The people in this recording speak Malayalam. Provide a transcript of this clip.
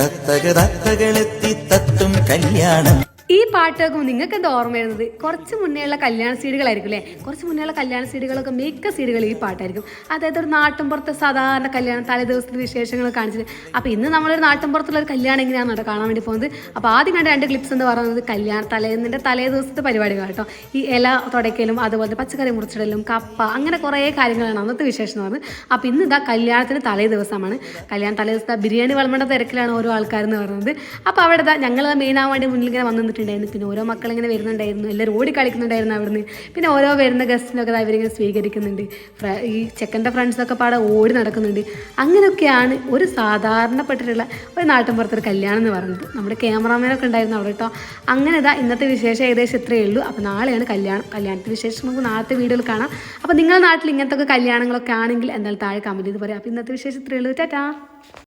തത്തകളെത്തി തത്തും കല്യാണം. ഈ പാട്ട് കേൾക്കുമ്പോൾ നിങ്ങൾക്ക് എന്താ ഓർമ്മ വരുന്നത്? കുറച്ച് മുന്നേയുള്ള കല്യാണ സീഡികളായിരിക്കും അല്ലേ? കുറച്ച് മുന്നേയുള്ള കല്യാണ സീഡികളൊക്കെ മിക്ക സീഡികൾ ഈ പാട്ടായിരിക്കും. അതായത് ഒരു നാട്ടിൻപുറത്തെ സാധാരണ കല്യാണം തലേ ദിവസത്തെ വിശേഷങ്ങൾ കാണിച്ചിട്ട്. അപ്പോൾ ഇന്ന് നമ്മളൊരു നാട്ടിൻപുറത്തുള്ള ഒരു കല്യാണം എങ്ങനെയാണെന്ന് കാണാൻ വേണ്ടി പോകുന്നത്. അപ്പോൾ ആദ്യം കണ്ട 2 ക്ലിപ്സ് എന്ന് പറയുന്നത് തലേ ദിവസത്തെ പരിപാടികൾ കേട്ടോ. ഈ ഇല തുടയ്ക്കലും അതുപോലെ പച്ചക്കറി മുറിച്ചിടലും കപ്പ അങ്ങനെ കുറേ കാര്യങ്ങളാണ് അന്നത്തെ വിശേഷം എന്ന് പറഞ്ഞത്. അപ്പോൾ ഇന്ന് ഇതാ കല്യാണത്തിന് തലേ ദിവസമാണ്. തലേ ദിവസത്തെ ബിരിയാണി വിളമ്പേണ്ട തിരക്കിലാണ് ഓരോ ആൾക്കാരെന്ന് പറയുന്നത്. അപ്പോൾ അവിടെ ഞങ്ങൾ മെയിനാവാൻ വേണ്ടി മുന്നിൽ ഇങ്ങനെ വന്നിട്ടുണ്ടായിരുന്നു. പിന്നെ ഓരോ മക്കളിങ്ങനെ വരുന്നുണ്ടായിരുന്നു, എല്ലാവരും ഓടി കളിക്കുന്നുണ്ടായിരുന്നു അവിടുന്ന്. പിന്നെ ഓരോ വരുന്ന ഗസ്റ്റിനൊക്കെ അവരിങ്ങനെ സ്വീകരിക്കുന്നുണ്ട്. ഈ ചെക്കൻ്റെ ഫ്രണ്ട്സൊക്കെ പാടെ ഓടി നടക്കുന്നുണ്ട്. അങ്ങനെയൊക്കെയാണ് ഒരു സാധാരണപ്പെട്ടിട്ടുള്ള ഒരു നാട്ടിൻപുറത്തൊരു കല്യാണം എന്ന് പറയുന്നത്. നമ്മുടെ ക്യാമറാമാനൊക്കെ ഉണ്ടായിരുന്നു അവിടെ കേട്ടോ. അങ്ങനെ ഇന്നത്തെ വിശേഷം ഏകദേശം ഇത്രയേ ഉള്ളൂ. അപ്പോൾ നാളെയാണ് കല്യാണത്തിന് വിശേഷം നമുക്ക് നാളത്തെ വീഡിയോയിൽ കാണാം. അപ്പോൾ നിങ്ങളുടെ നാട്ടിൽ ഇങ്ങനത്തെ കല്യാണങ്ങളൊക്കെ ആണെങ്കിൽ എന്തായാലും താഴെ കമൻറ്റ് ചെയ്ത് പറയാം. അപ്പോൾ ഇന്നത്തെ വിശേഷം ഇത്രയേ ഉള്ളൂ. ടാറ്റാ.